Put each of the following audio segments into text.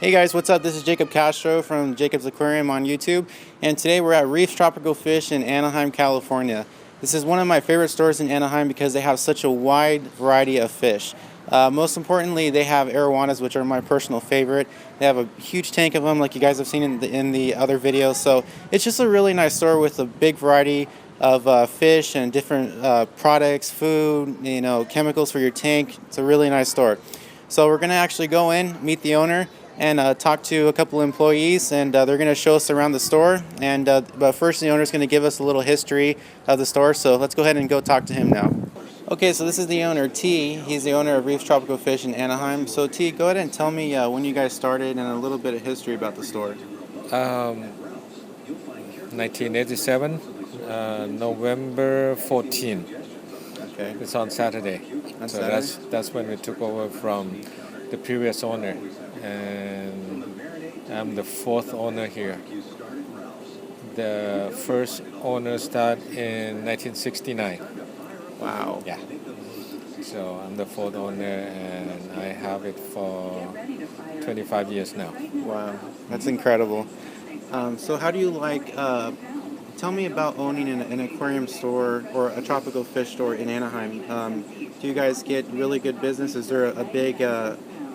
Hey guys, what's up? This is Jacob Castro from Jacob's Aquarium on YouTube, and today we're at Reef Tropical Fish in Anaheim, California. This is one of my favorite stores in Anaheim because they have such a wide variety of fish. Most importantly, they have arowanas, which are my personal favorite. They have a huge tank of them, like you guys have seen in the other videos. So it's just a really nice store with a big variety of fish and different products, food, chemicals for your tank. It's a really nice store. So we're gonna actually go in, meet the owner, and talk to a couple employees, and they're going to show us around the store. And but first, the owner's going to give us a little history of the store. So let's go ahead and go talk to him now. Okay, so this is the owner, T. He's the owner of Reef Tropical Fish in Anaheim. So T, go ahead and tell me when you guys started and a little bit of history about the store. 1987, November 14. Okay. It's on Saturday. So that's when we took over from the previous owner, and I'm the fourth owner here. The first owner started in 1969. Wow. Yeah. So I'm the fourth owner, and I have it for 25 years now. Wow, that's incredible. So how do you tell me about owning an aquarium store or a tropical fish store in Anaheim. Do you guys get really good business? Is there a big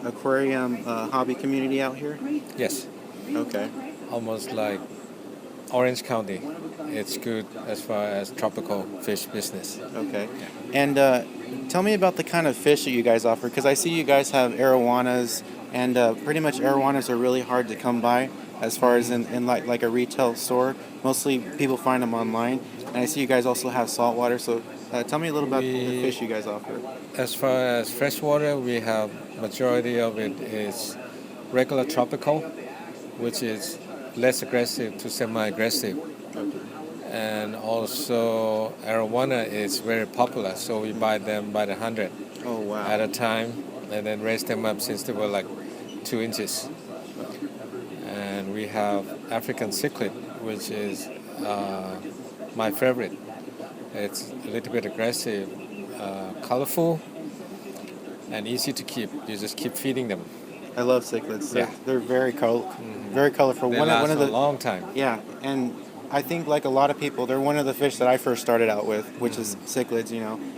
aquarium hobby community out here? Yes. Okay. Almost like Orange County. It's good as far as tropical fish business. Okay. And tell me about the kind of fish that you guys offer, because I see you guys have arowanas, and pretty much arowanas are really hard to come by as far as in like a retail store. Mostly people find them online. And I see you guys also have saltwater, so tell me a little about the fish you guys offer. As far as freshwater, we have majority of it is regular tropical, which is less aggressive to semi-aggressive. Okay. And also arowana is very popular, so we buy them by the 100 at a time, and then raise them up since they were like 2 inches. And we have African cichlid, which is my favorite. It's a little bit aggressive, colorful, and easy to keep. You just keep feeding them. I love cichlids. They're very very colorful. They last a long time. Yeah, and I think like a lot of people, they're one of the fish that I first started out with, which is cichlids,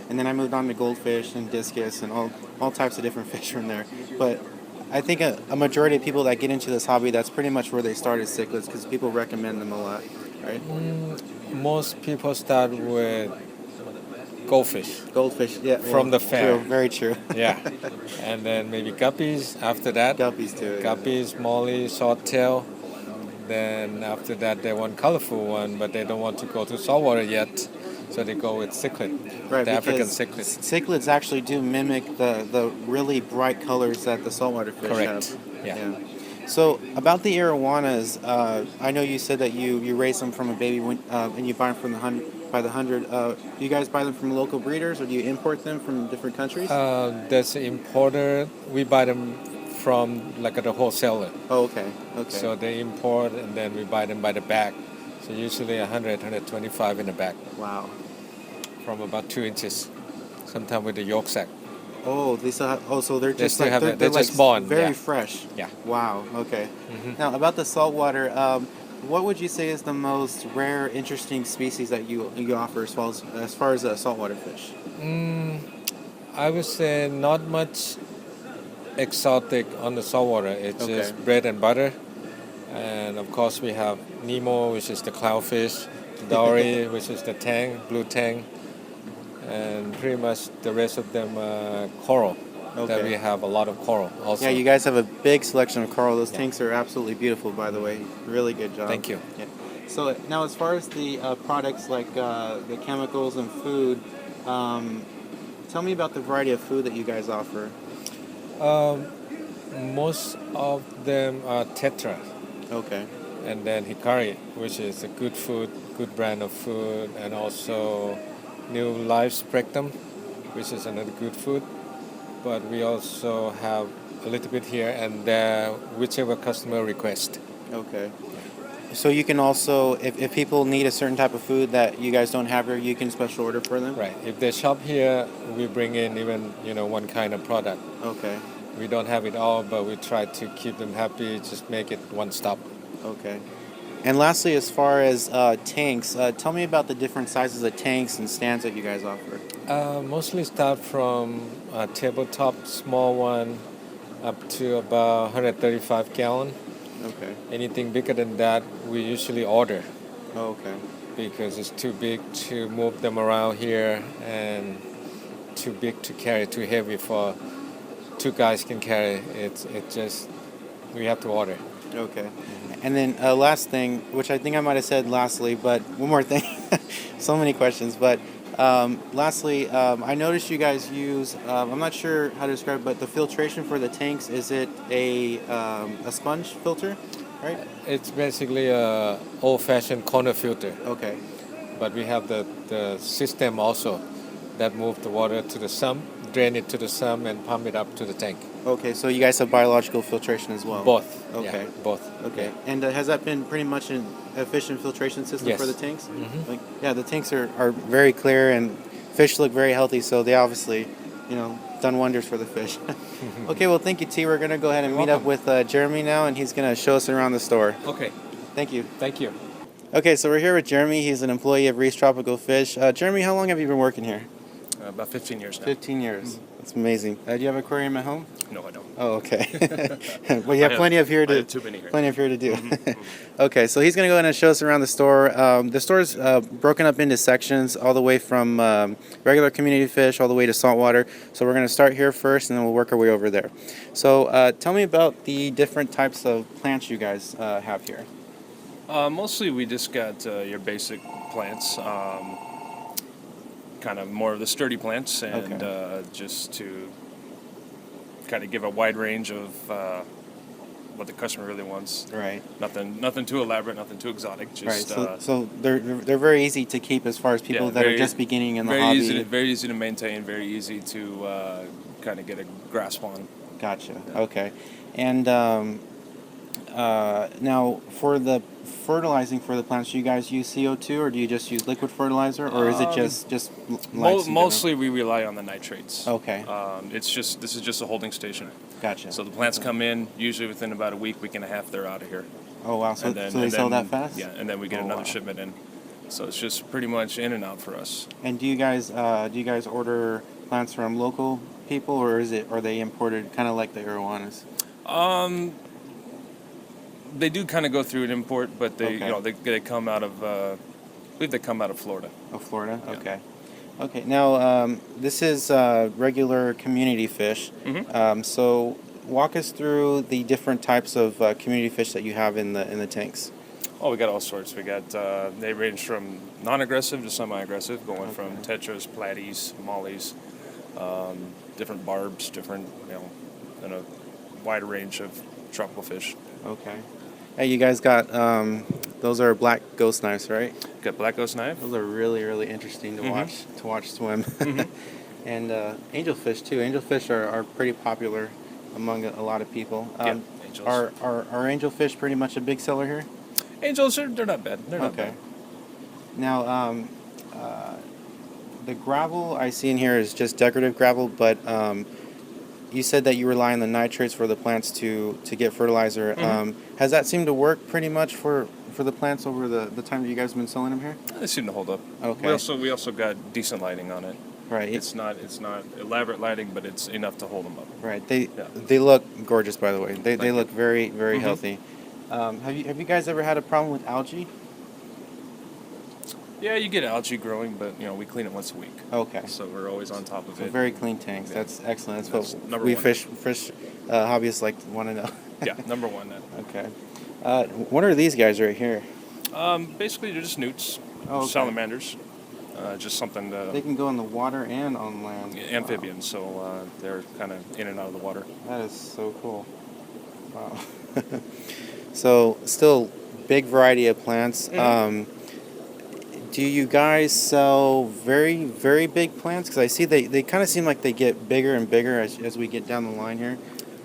and then I moved on to goldfish and discus and all types of different fish from there. But I think a majority of people that get into this hobby, that's pretty much where they started cichlids, because people recommend them a lot, right? Most people start with goldfish. Goldfish, yeah. From the fair. True, very true. Yeah. And then maybe guppies after that. Guppies too. Guppies, molly, swordtail. Then after that they want colorful one, but they don't want to go to saltwater yet. So they go with cichlid, right, the African cichlid. cichlid. Cichlids actually do mimic the really bright colors that the saltwater fish Correct. have. Yeah. So about the arowanas, I know you said that you raise them from a baby and you buy them from by the 100. Do you guys buy them from local breeders, or do you import them from different countries? There's an importer. We buy them from like the wholesaler. Oh, okay. So they import, and then we buy them by the bag. So usually 100, 125 in the bag. Wow. From about 2 inches, sometimes with the yolk sac. Oh, they still have, so they're just they're they're just born. Very fresh. Yeah. Wow. Okay. Mm-hmm. Now about the saltwater, what would you say is the most rare, interesting species that you offer as far as saltwater fish? I would say not much exotic on the saltwater. It's just bread and butter. And of course we have Nemo, which is the clownfish, Dory, which is the tang, blue tang, and pretty much the rest of them coral. That we have a lot of coral also. Yeah, you guys have a big selection of coral. Those tanks are absolutely beautiful, by the way. Really good job. Thank you. Yeah. So now as far as the products like the chemicals and food, tell me about the variety of food that you guys offer. Most of them are Tetra. Okay. And then Hikari, which is a good food, good brand of food, and also New Life Spectrum, which is another good food. But we also have a little bit here and there, whichever customer request. Okay. So you can also, if people need a certain type of food that you guys don't have here, you can special order for them? Right. If they shop here, we bring in even, one kind of product. Okay. We don't have it all, but we try to keep them happy. Just make it one stop. Okay. And lastly, as far as tanks, tell me about the different sizes of tanks and stands that you guys offer. Mostly start from a tabletop small one up to about 135 gallon. Okay. Anything bigger than that, we usually order Okay. because it's too big to move them around here and too big to carry, too heavy for two guys can carry. It just we have to order. Okay. And then last thing, which I think I might have said lastly, but one more thing. So many questions, but lastly, I noticed you guys use, I'm not sure how to describe it, but the filtration for the tanks, is it a sponge filter, right? It's basically a old-fashioned corner filter, Okay. but we have the system also that move the water to the sump, drain it to the sump, and pump it up to the tank. Okay, so you guys have biological filtration as well? Both. Okay. Yeah, both. Okay. Yeah. And has that been pretty much an efficient filtration system Yes. for the tanks? Mhm. Like, yeah, the tanks are very clear and fish look very healthy, so they obviously, done wonders for the fish. Okay, well, thank you, T. We're going to go ahead and You're meet up with Jeremy now, and he's going to show us around the store. Okay. Thank you. Thank you. Okay, so we're here with Jeremy. He's an employee of Reef Tropical Fish. Jeremy, how long have you been working here? About 15 years now. 15 years. That's amazing. Do you have an aquarium at home? No, I don't. Oh, okay. Well, you have plenty of here I to have too many here. plenty of here to do. Okay, so he's going to go ahead and show us around the store. The store's broken up into sections, all the way from regular community fish all the way to saltwater. So we're going to start here first, and then we'll work our way over there. So tell me about the different types of plants you guys have here. Mostly we just got your basic plants, kind of more of the sturdy plants, and Okay. just to kind of give a wide range of what the customer really wants. Right. Nothing too elaborate, nothing too exotic. Just Right. So they're very easy to keep as far as people that are just beginning in the very hobby. very easy to maintain, very easy to kind of get a grasp on. Gotcha. Okay. And now for the fertilizing for the plants, do you guys use CO2 or do you just use liquid fertilizer, or is it just Mostly we rely on the nitrates. Okay. This is just a holding station. Gotcha. So the plants come in, usually within about a week and a half, they're out of here. Oh wow! So, And then- so they and sell then- that fast? Yeah, and then we get Oh, another wow. shipment in. So it's just pretty much in and out for us. And do you guys order plants from local people, or are they imported, kind of like the arowanas? They do kind of go through an import, but they Okay. they come out of I believe they come out of Florida. Oh, Florida. Yeah. Okay. Okay. Now this is regular community fish. Mhm. So walk us through the different types of community fish that you have in the tanks. Oh, we got all sorts. We got they range from non-aggressive to semi-aggressive, going from tetras, platies, mollies, different barbs, different and a wide range of tropical fish. Okay. Hey, you guys got those are black ghost knives, right? Got black ghost knife. Those are really interesting to watch swim. And angelfish too. Angelfish are pretty popular among a lot of people. Yeah, angels. Are angelfish pretty much a big seller here? Angels they're not bad. They're not Okay. bad. Now the gravel I see in here is just decorative gravel, but you said that you rely on the nitrates for the plants to get fertilizer. Has that seemed to work pretty much for the plants over the time that you guys have been selling them here? They seem to hold up. Okay. We also got decent lighting on it. Right. It's not elaborate lighting, but it's enough to hold them up. Right. Yeah. They look gorgeous, by the way. They Thank look you. very healthy. Have you guys ever had a problem with algae? Yeah, you get algae growing, but we clean it once a week. Okay. So we're always on top of So it. very clean tanks. Yeah. That's excellent. That's That's what number we one. fish hobbyists want to know. Yeah, number one then. Okay. What are these guys right here? Basically, they're just newts, Oh, okay. salamanders. Just something They to can go in the water and on land. amphibians, so they're kind of in and out of the water. That is so cool. Wow. So still big variety of plants. Do you guys sell very big plants? Because I see they kind of seem like they get bigger and bigger as we get down the line here.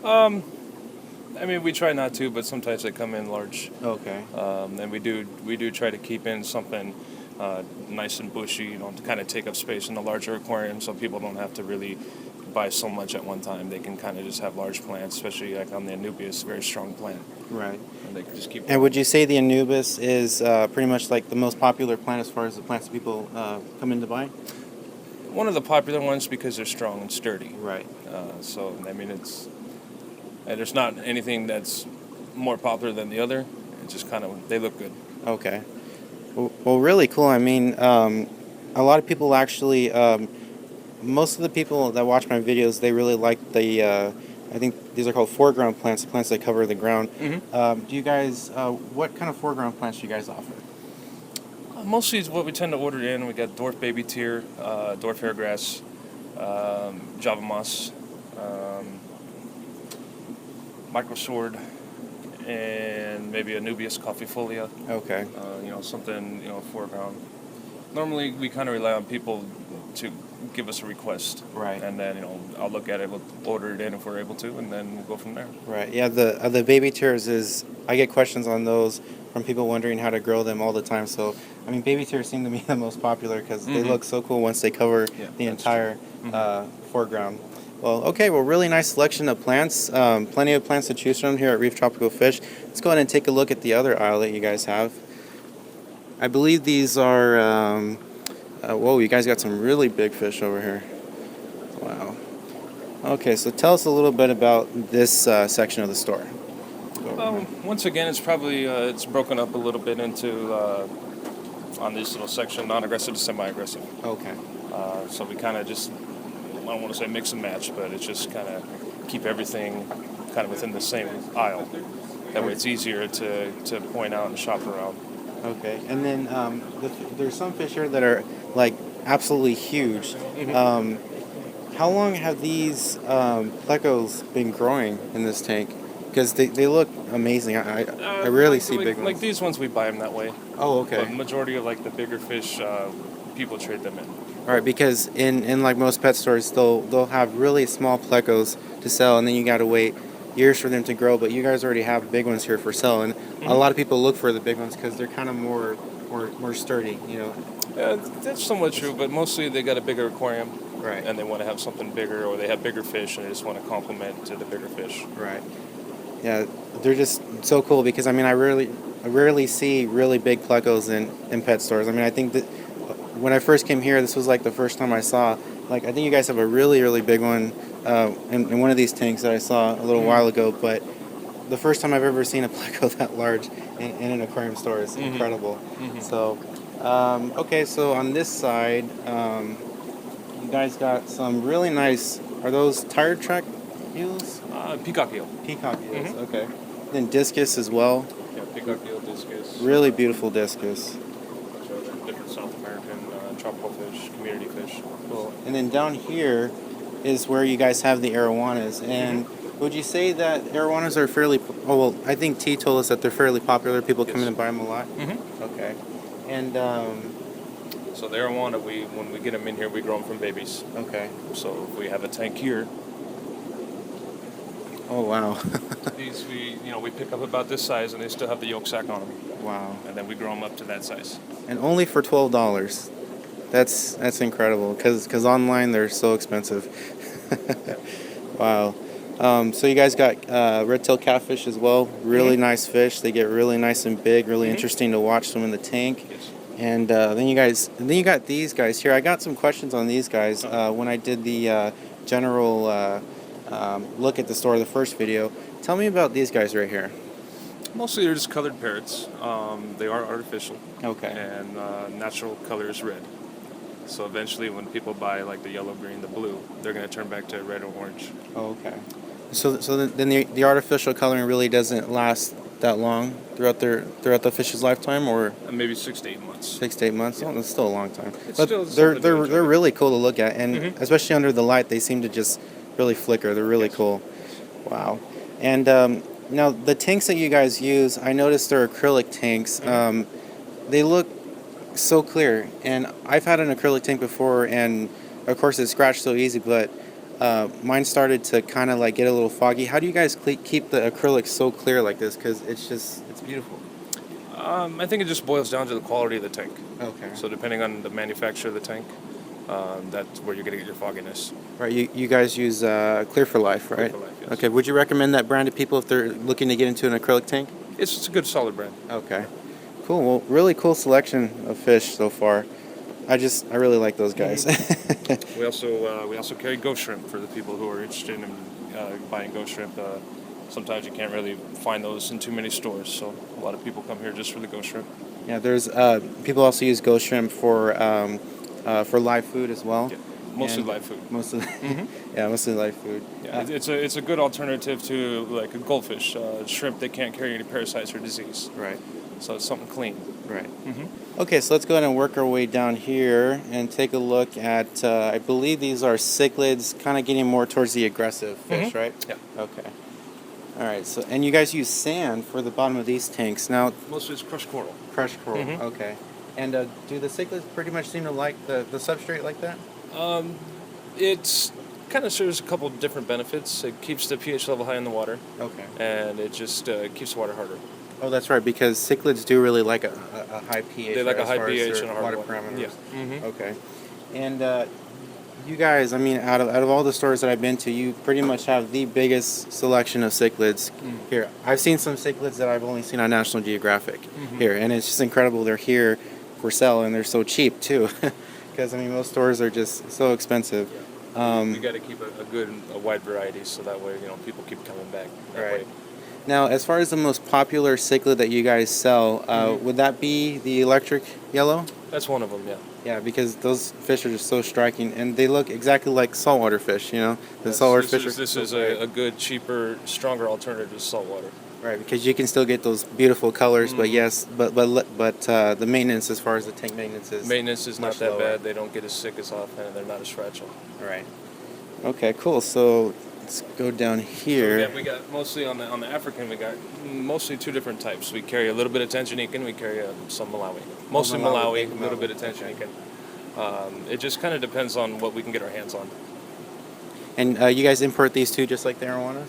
I mean, we try not to, but sometimes they come in large. Okay. And we do try to keep in something nice and bushy, to kind of take up space in the larger aquarium, so people don't have to really buy so much at one time. They can kind of just have large plants, especially like on the Anubias, very strong plant. Right. And they can just keep. And would you say the Anubis is pretty much like the most popular plant as far as the plants that people come in to buy? One of the popular ones because they're strong and sturdy. Right. So I mean, there's not anything that's more popular than the other. It's just kind of they look good. Okay. Well, really cool. I mean, a lot of people actually, most of the people that watch my videos, they really like the, I think these are called foreground plants, the plants that cover the ground. Mm-hmm. Do you guys, what kind of foreground plants do you guys offer? Mostly is what we tend to order in. We got dwarf baby tear, dwarf hairgrass, Java moss, micro sword, and maybe Anubias coffeefolia. Okay. Something, foreground. Normally, we kind of rely on people to give us a request. Right. And then, I'll look at it, we'll order it in if we're able to, and then we'll go from there. Right. Yeah, the baby tears I get questions on those from people wondering how to grow them all the time. So, I mean, baby tears seem to be the most popular because they look so cool once they cover the entire foreground. Well, okay, really nice selection of plants. Plenty of plants to choose from here at Reef Tropical Fish. Let's go ahead and take a look at the other aisle that you guys have. I believe these are, whoa, you guys got some really big fish over here. Wow. Okay, so tell us a little bit about this section of the store. Once again, it's probably, it's broken up a little bit into, on this little section, non-aggressive to semi-aggressive. Okay. So we kind of just, I don't want to say mix and match, but it's just kind of keep everything kind of within the same aisle. That way it's easier to point out and shop around. Okay, and then there's some fish here that are like absolutely huge. How long have these plecos been growing in this tank? Because they look amazing. I rarely see big ones. Like these ones, we buy them that way. Oh, okay. But majority of like the bigger fish, people trade them in. All right, because in like most pet stores, they'll have really small plecos to sell, and then you got to wait years for them to grow. But you guys already have big ones here for sale, and a lot of people look for the big ones because they're kind of more sturdy, Yeah, that's somewhat true, but mostly they got a bigger aquarium. Right. And they want to have something bigger, or they have bigger fish, and they just want to complement to the bigger fish. Right. Yeah, they're just so cool because I mean I rarely see really big plecos in pet stores. I mean I think that when I first came here, this was like the first time I saw. Like I think you guys have a really big one in one of these tanks that I saw a little while ago. But the first time I've ever seen a pleco that large in an aquarium store is incredible. So okay, so on this side, you guys got some really nice. Are those tire track eels? Peacock eel. Peacock eels. Okay. Then discus as well. Yeah, peacock eel, discus. Really beautiful discus. Different South American tropical fish, community fish. Cool. And then down here is where you guys have the arowanas. And would you say that arowanas are fairly? Oh well, I think T told us that they're fairly popular. People come in and buy them a lot. Okay. And so the arowana, when we get them in here, we grow them from babies. okay. So if we have a tank here, Oh wow. these we pick up about this size, and they still have the yolk sac on them. Wow. And then we grow them up to that size. And only for $12. That's incredible. Because online they're so expensive. Wow. So you guys got red-tailed catfish as well. Really nice fish. They get really nice and big. Really interesting to watch them in the tank. Yes. And then you got these guys here. I got some questions on these guys when I did the general look at the store, the first video. Tell me about these guys right here. Mostly they're just colored parrots. They are artificial. Okay. And natural color is red. So eventually when people buy like the yellow, green, the blue, they're going to turn back to red or orange. Oh, okay. So then the artificial coloring really doesn't last that long throughout the fish's lifetime, or Maybe 6 to 8 months. 6 to 8 months. Oh, that's still a long time. It's But still they're something to enjoy. really cool to look at, and especially under the light, they seem to just really flicker. They're really cool. Wow. And now the tanks that you guys use, I noticed they're acrylic tanks. They look so clear, and I've had an acrylic tank before, and of course it scratched so easy, but mine started to kind of like get a little foggy. How do you guys keep the acrylic so clear like this? Because it's beautiful. I think it just boils down to the quality of the tank. Okay. So depending on the manufacturer of the tank, That's where you're going to get your fogginess. Right. You guys use Clear for Life, right? Clear for Life, yes. Okay. Would you recommend that brand to people if they're looking to get into an acrylic tank? It's a good solid brand. Okay. Cool. Well, really cool selection of fish so far. I really like those guys. We also carry ghost shrimp for the people who are interested in buying ghost shrimp. Sometimes you can't really find those in too many stores, so a lot of people come here just for the ghost shrimp. Yeah, there's people also use ghost shrimp for live food as well. Yeah, mostly live food. Mostly, yeah, mostly live food. Yeah, it's a good alternative to like a goldfish. Shrimp, they can't carry any parasites or disease. Right. So it's something clean. Right. Okay, so let's go ahead and work our way down here and take a look at, I believe these are cichlids, kind of getting more towards the aggressive fish, right? Yeah. Okay. All right, so, and you guys use sand for the bottom of these tanks. Now, Mostly it's crushed coral. crushed coral, okay. And do the cichlids pretty much seem to like the substrate like that? It's kind of serves a couple of different benefits. It keeps the pH level high in the water, Okay. and it just keeps the water harder. Oh, that's right, because cichlids do really like a high pH. They like a as high far as pH their and a hard water water. parameters. Yeah. Okay. And you guys, I mean, out of all the stores that I've been to, you pretty much have the biggest selection of cichlids here. I've seen some cichlids that I've only seen on National Geographic here, and it's just incredible. They're here for sale, and they're so cheap too, because I mean, most stores are just so expensive. We got to keep a wide variety, so that way people keep coming back. That way. Now, as far as the most popular cichlid that you guys sell, would that be the electric yellow? That's one of them, yeah. Yeah, because those fish are just so striking, and they look exactly like saltwater fish. The saltwater fish. This is a good, cheaper, stronger alternative to saltwater. Right, because you can still get those beautiful colors, but the maintenance, as far as the tank maintenance is not much that lower. bad. They don't get as sick as often, and they're not as fragile. Right. Okay, cool. So let's go down here. So we got mostly on the African. We got mostly two different types. We carry a little bit of Tanzanican. We carry some Malawi. Mostly Malawi, a little bit of Tanzanican. It just kind of depends on what we can get our hands on. And you guys import these two just like the arowanas?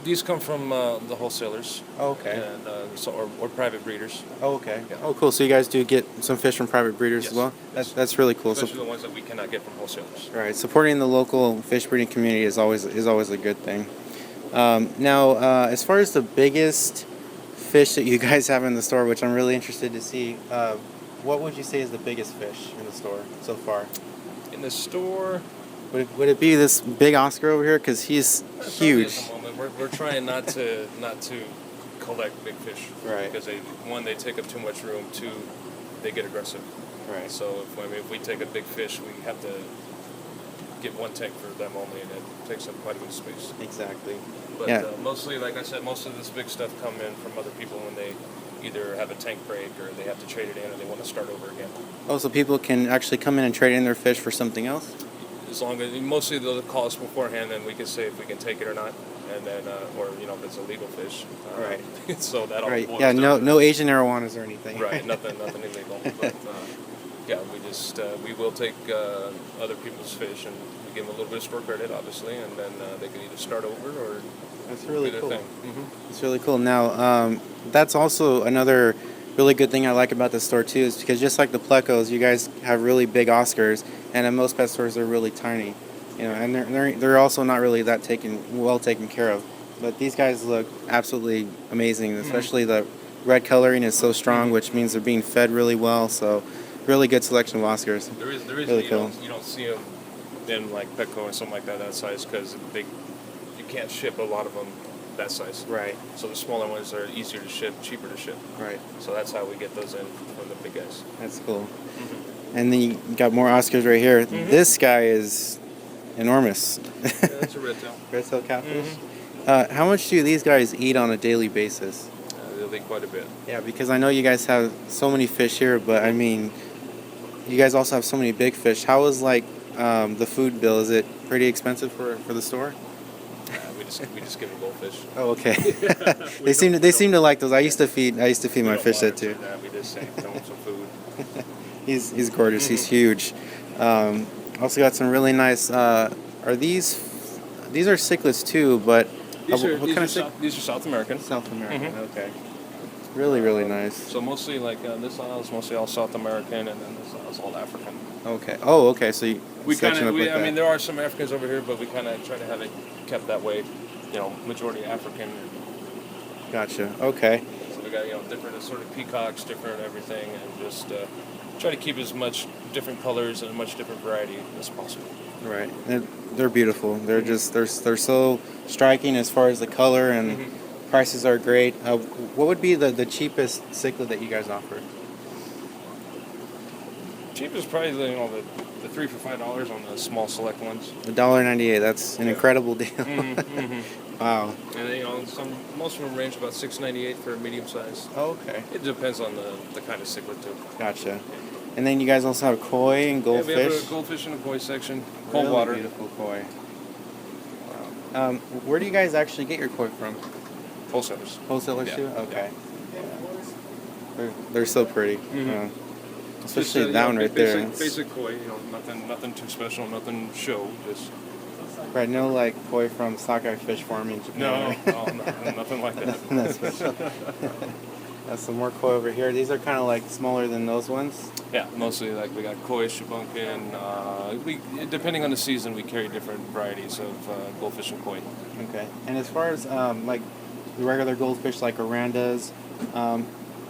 These come from the wholesalers. Oh, okay. And, or private breeders. Oh, okay. Yeah. Oh, cool. So you guys do get some fish from private breeders Yes. as well? Yes. That's really cool. Especially the ones that we cannot get from wholesalers. Right. Supporting the local fish breeding community is always a good thing. Now, as far as the biggest fish that you guys have in the store, which I'm really interested to see, what would you say is the biggest fish in the store so far? In the store, Would it be this big Oscar over here? Because he's huge. At the moment, we're trying not to collect big fish. Right. Because they take up too much room. Two, they get aggressive. Right. So if we take a big fish, we have to get one tank for them only, and it takes up quite a bit of space. Exactly. But Yeah. mostly, like I said, most of this big stuff come in from other people when they either have a tank break or they have to trade it in or they want to start over again. Oh, so people can actually come in and trade in their fish for something else? As long as mostly they'll call us beforehand, and we can say if we can take it or not, and then or if it's a legal fish. Right. So that all Right. boils Yeah. down to- No Asian arowanas or anything. Right. Nothing illegal. But yeah, we will take other people's fish and we give them a little bit of store credit, obviously, and then they can either start over or That's really do their cool. thing. It's really cool. Now, that's also another really good thing I like about this store too, is because just like the plecos, you guys have really big Oscars, and in most pet stores they're really tiny, and they're also not really that well taken care of. But these guys look absolutely amazing, especially the red coloring is so strong, which means they're being fed really well. So, really good selection of Oscars. There is Really cool. you don't see them in like Petco or something like that size because you can't ship a lot of them that size. Right. So the smaller ones are easier to ship, cheaper to ship. Right. So that's how we get those in from the big guys. That's cool. And then you got more Oscars right here. This guy is enormous. Yeah, that's a red tail. Red-tailed catfish. How much do these guys eat on a daily basis? They'll eat quite a bit. Yeah, because I know you guys have so many fish here, but I mean, you guys also have so many big fish. How is the food bill? Is it pretty expensive for the store? We just give them goldfish. Oh, okay. They seem to like those. I used to feed my fish that too. We just say tell them some food. He's gorgeous. He's huge. Also got some really nice. Are these are cichlids too? But what kind of These are South American. South American. Okay. Really, really nice. So mostly like this aisle is mostly all South American, and then this aisle is all African. Okay. Oh, okay. So you We kind section of, up like I that. mean, there are some Africans over here, but we kind of try to have it kept that way. You know, majority African. Gotcha. Okay. So we got different assorted peacocks, different everything, and just try to keep as much different colors and as much different variety as possible. Right. They're beautiful. They're just they're so striking as far as the color, and prices are great. What would be the cheapest cichlid that you guys offer? Cheapest probably the $3 for $5 on the small select ones. $1.98. That's an incredible deal. Wow. And then, most of them range about $6.98 for a medium size. Oh, okay. It depends on the kind of cichlid too. Gotcha. And then you guys also have koi and goldfish. Yeah, we have a goldfish and a koi section. Cold Really water. Beautiful koi. Wow. Where do you guys actually get your koi from? Wholesalers. Wholesalers Yeah. too? Okay. They're so pretty. Especially Just, down right there. Basic koi. Nothing too special. Nothing show. Just. Right, no like koi from Sockeye Fish Farm in Japan. No, right? nothing like that. Nothing that special. That's some more koi over here. These are kind of like smaller than those ones. Yeah, mostly like we got koi, shibunkin. Depending on the season, we carry different varieties of goldfish and koi. Okay. And as far as like the regular goldfish like orandas,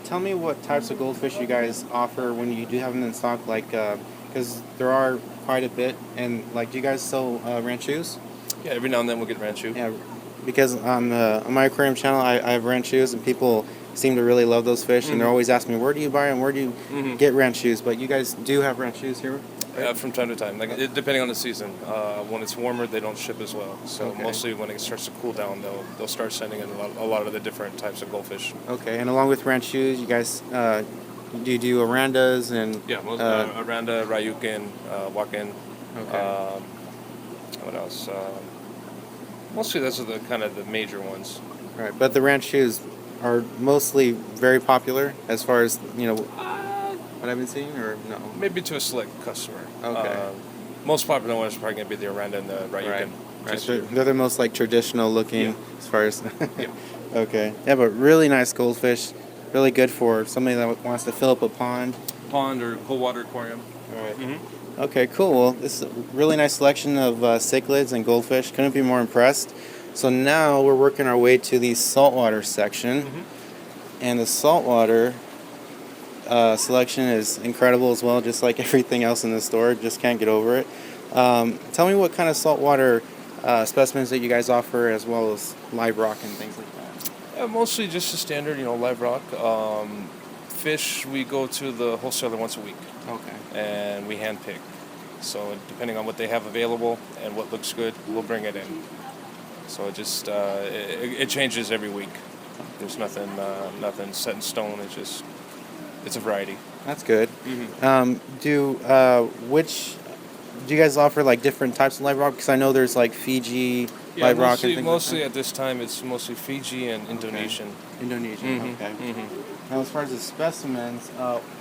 tell me what types of goldfish you guys offer when you do have them in stock. Like, because there are quite a bit, and like, do you guys sell ranchus? Yeah, every now and then we'll get ranchu. Yeah, because on my aquarium channel, I have ranchus, and people seem to really love those fish, and they're always asking me, where do you buy them, where do you get ranchus? But you guys do have ranchus here? From time to time, depending on the season. When it's warmer, they don't ship as well. So mostly when it starts to cool down, they'll start sending in a lot of the different types of goldfish. Okay, and along with ranchus, you guys do you do orandas and oranda, ryukin, wakin. Okay. What else? Mostly those are the kind of the major ones. Right, but the ranchus are mostly very popular as far as what I've been seeing, or no? Maybe to a select customer. Okay. Most popular ones are probably going to be the oranda and the ryukin. Right. So they're the most like traditional looking as far as. Yeah. Okay. Yeah, but really nice goldfish. Really good for somebody that wants to fill up a pond. Pond or cold water aquarium. All right. Okay, cool. Well, this is a really nice selection of cichlids and goldfish. Couldn't be more impressed. So now we're working our way to the saltwater section. And the saltwater selection is incredible as well, just like everything else in the store. Just can't get over it. Tell me what kind of saltwater specimens that you guys offer, as well as live rock and things like that. Yeah, mostly just the standard, live rock. Fish, we go to the wholesaler once a week. Okay. And we hand pick. So depending on what they have available and what looks good, we'll bring it in. So it just it changes every week. There's nothing set in stone. It's a variety. That's good. Do you guys offer like different types of live rock? Because I know there's like Fiji live rock and things mostly like at this time it's mostly Fiji and Indonesian. that. Indonesian. Okay. Now, as far as the specimens,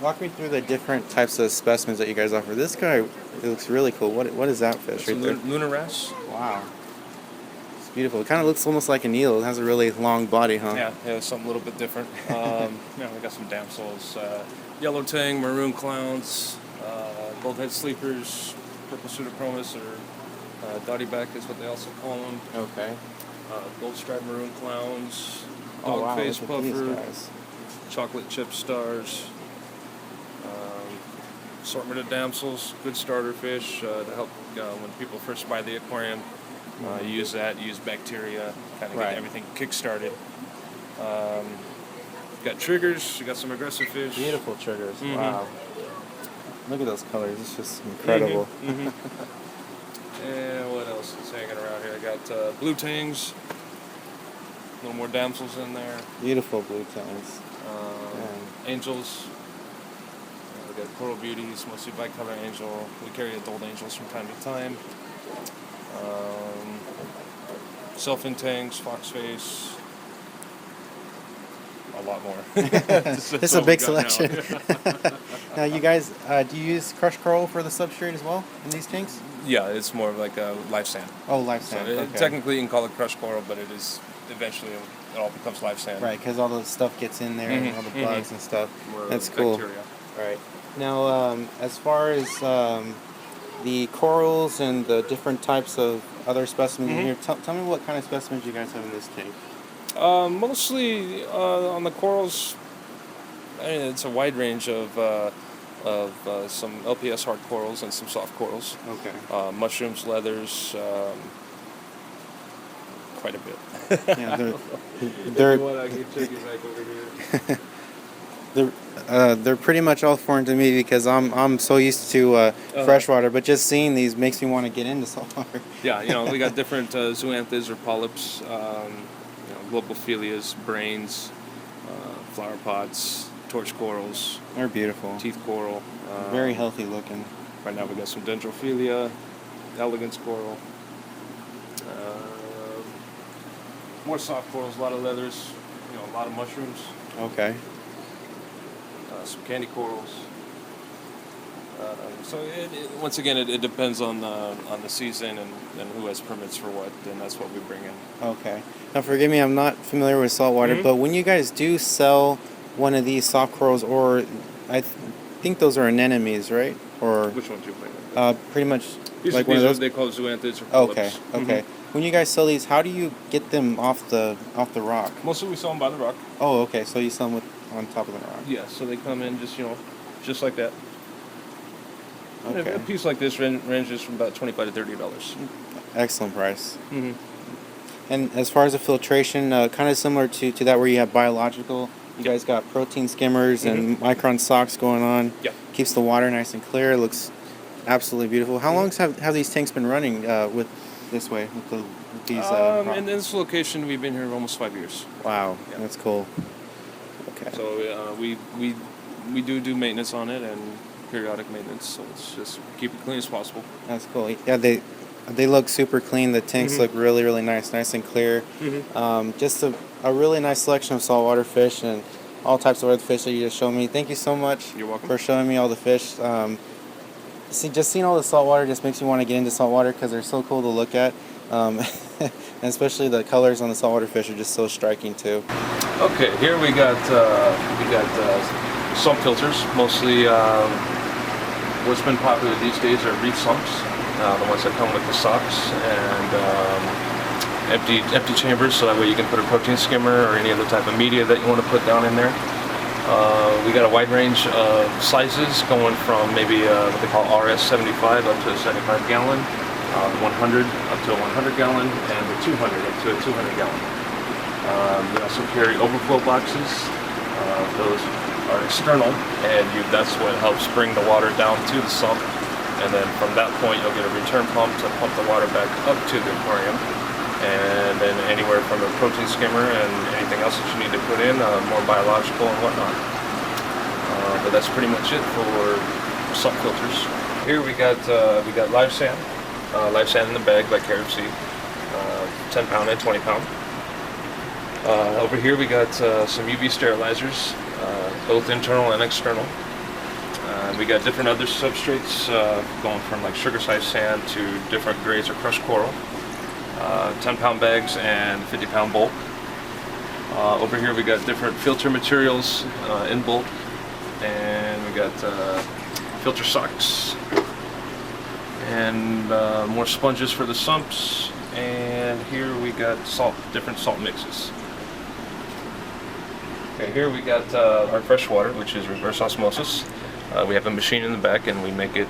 walk me through the different types of specimens that you guys offer. This guy, it looks really cool. What is that fish right there? Lunar wrasse. Wow. It's beautiful. It kind of looks almost like an eel. It has a really long body, huh? Yeah, something a little bit different. We got some damsels, yellow tang, maroon clowns, goldhead sleepers, purple pseudochromis, or dotty back is what they also call them. Okay. Gold striped maroon clowns, Oh, wow. dog face Look at these puffer, guys. chocolate chip stars, assortment of damsels, good starter fish to help when people first buy the aquarium. Use bacteria, kind of get everything kick-started. Got triggers, you got some aggressive fish. Beautiful triggers. Wow. Look at those colors. It's just incredible. And what else is hanging around here? I got blue tangs, a little more damsels in there. Beautiful blue tangs. Angels. We got coral beauties, mostly bicolor angel. We carry adult angels from time to time. Self-in tangs, foxface. A lot more. It's a big selection. Now, you guys, do you use crushed coral for the substrate as well in these tanks? Yeah, it's more of like a live sand. Oh, live sand. So okay. technically, you can call it crushed coral, but eventually it all becomes live sand. Right, because all the stuff gets in there and all the bugs and stuff. More That's cool. bacteria. Right. Now, as far as the corals and the different types of other specimens in here, tell me what kind of specimens you guys have in this tank. Mostly on the corals, I mean, it's a wide range of some LPS hard corals and some soft corals. Okay. Mushrooms, leathers, quite a bit. Yeah, they're I can take you back over here. they're pretty much all foreign to me because I'm so used to freshwater, but just seeing these makes me want to get into saltwater. Yeah, we got different zoanthids or polyps, globophilias, brains, flower pots, torch corals. They're beautiful. Teeth coral. Very healthy looking. Right now we got some dendrophilia, elegance coral. More soft corals, a lot of leathers, a lot of mushrooms. Okay. Some candy corals. So once again, it depends on the season and who has permits for what, and that's what we bring in. Okay. Now, forgive me, I'm not familiar with saltwater, but when you guys do sell one of these soft corals, or I think those are anemones, right? Or which ones you bring? pretty much These like one of those. They call zoanthids or polyps. Okay. When you guys sell these, how do you get them off the rock? Mostly we sell them by the rock. Oh, okay. So you sell them on top of the rock. Yeah, so they come in just like that. Okay. A piece like this ranges from about $25 to $30. Excellent price. And as far as the filtration, kind of similar to that where you have biological, you guys got protein skimmers and micron socks going on. Yeah. Keeps the water nice and clear. It looks absolutely beautiful. How long have these tanks been running with this way? With these? In this location, we've been here almost 5 years. Wow, Yeah. that's cool. Okay. So we do maintenance on it and periodic maintenance. So it's just keep it clean as possible. That's cool. Yeah, they look super clean. The tanks look really, really nice and clear. Just a really nice selection of saltwater fish and all types of other fish that you just showed me. Thank you so much. You're welcome. For showing me all the fish. Just seeing all the saltwater just makes me want to get into saltwater because they're so cool to look at. And especially the colors on the saltwater fish are just so striking too. Okay, here we got sump filters. Mostly, what's been popular these days are reef sumps, the ones that come with the socks and empty chambers, so that way you can put a protein skimmer or any other type of media that you want to put down in there. We got a wide range of sizes going from maybe what they call RS75 up to a 75 gallon, 100 up to a 100 gallon, and the 200 up to a 200 gallon. We also carry overflow boxes. Those are external, and that's what helps bring the water down to the sump. And then from that point, you'll get a return pump to pump the water back up to the aquarium. And then anywhere from a protein skimmer and anything else that you need to put in, more biological and whatnot. But that's pretty much it for sump filters. Here we got live sand in the bag by KFC, 10 pound and 20 pound. Over here we got some UV sterilizers, both internal and external. We got different other substrates going from like sugar sized sand to different grades of crushed coral. 10 pound bags and 50 pound bulk. Over here we got different filter materials in bulk, and we got filter socks and more sponges for the sumps, and here we got different salt mixes. Okay, here we got our fresh water, which is reverse osmosis. We have a machine in the back and we make it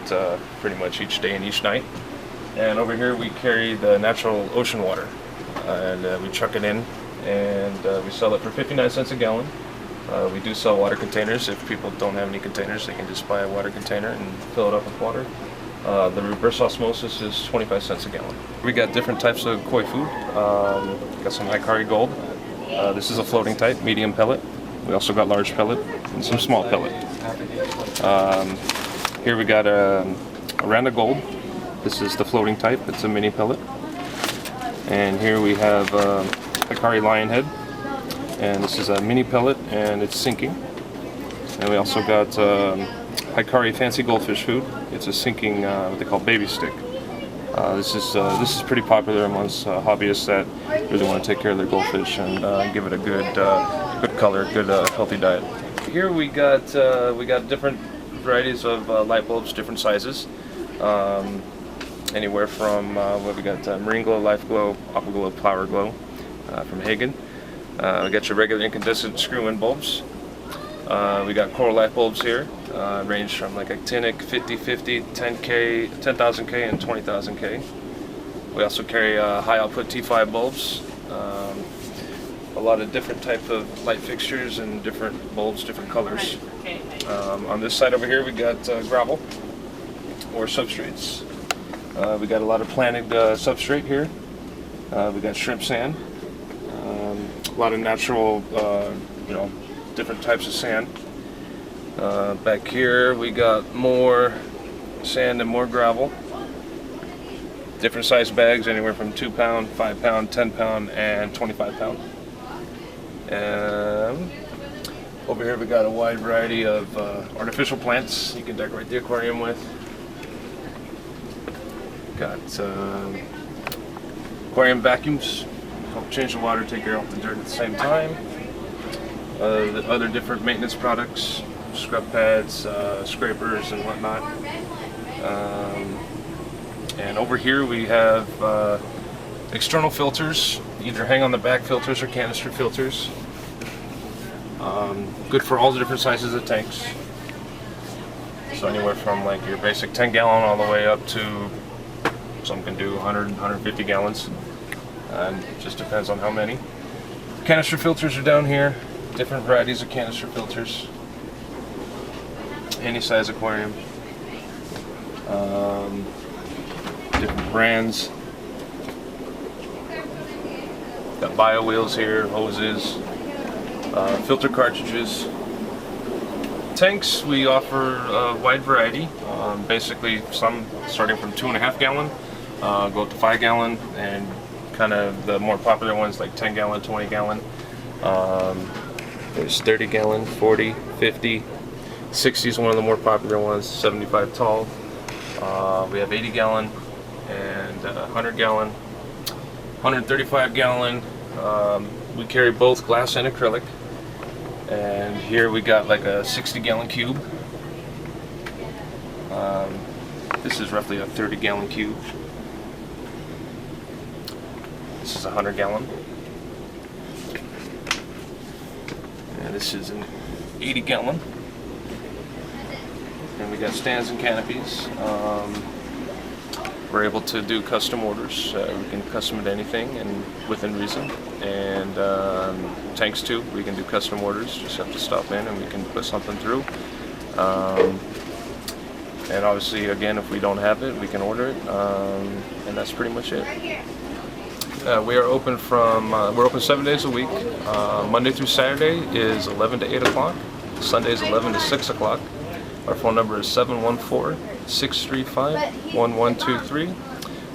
pretty much each day and each night. And over here we carry the natural ocean water, and we truck it in, and we sell it for 59 cents a gallon. We do sell water containers. If people don't have any containers, they can just buy a water container and fill it up with water. The reverse osmosis is 25 cents a gallon. We got different types of koi food. Got some Hikari Gold. This is a floating type, medium pellet. We also got large pellet and some small pellet. Here we got a Randa Gold. This is the floating type. It's a mini pellet. And here we have Hikari Lionhead, and this is a mini pellet, and it's sinking. And we also got Hikari Fancy Goldfish Food. It's a sinking, what they call baby stick. This is pretty popular amongst hobbyists that really want to take care of their goldfish and give it a good color, good healthy diet. Here we got different varieties of light bulbs, different sizes. Anywhere from what we got: Marine Glow, Life Glow, Aqua Glow, Power Glow from Hagen. We got your regular incandescent screw-in bulbs. We got coral light bulbs here, range from like actinic, 50/50, 10K, 10,000K, and 20,000K. We also carry high output T5 bulbs. A lot of different type of light fixtures and different bulbs, different colors. On this side over here, we got gravel or substrates. We got a lot of planted substrate here. We got shrimp sand. A lot of natural, different types of sand. Back here we got more sand and more gravel. Different size bags, anywhere from 2 pound, 5 pound, 10 pound, and 25 pound. Over here we got a wide variety of artificial plants you can decorate the aquarium with. Got aquarium vacuums, help change the water, take care of the dirt at the same time. The other different maintenance products, scrub pads, scrapers, and whatnot. And over here we have external filters, either hang on the back filters or canister filters. Good for all the different sizes of tanks. So anywhere from like your basic 10 gallon all the way up to some can do 100, 150 gallons. And it just depends on how many. Canister filters are down here. Different varieties of canister filters. Any size aquarium. Different brands. Got bio wheels here, hoses, filter cartridges. Tanks, we offer a wide variety. Basically, some starting from 2.5 gallon, go up to 5 gallon, and kind of the more popular ones like 10 gallon, 20 gallon. There's 30 gallon, 40, 50, 60 is one of the more popular ones, 75 tall. We have 80 gallon and 100 gallon, 135 gallon. We carry both glass and acrylic. And here we got like a 60 gallon cube. This is roughly a 30 gallon cube. This is a 100 gallon. And this is an 80 gallon. And we got stands and canopies. We're able to do custom orders. We can custom anything and within reason. And tanks too, we can do custom orders. Just have to stop in and we can put something through. And obviously, again, if we don't have it, we can order it. And that's pretty much it. We are open we're open 7 days a week. Monday through Saturday is 11 to 8 o'clock. Sunday is 11 to 6 o'clock. Our phone number is 714-635-1123.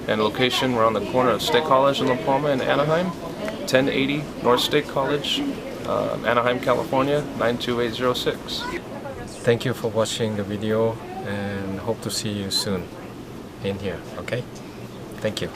And location, we're on the corner of State College in La Palma and Anaheim, 1080 North State College, Anaheim, California, 92806. Thank you for watching the video and hope to see you soon in here, okay? Thank you.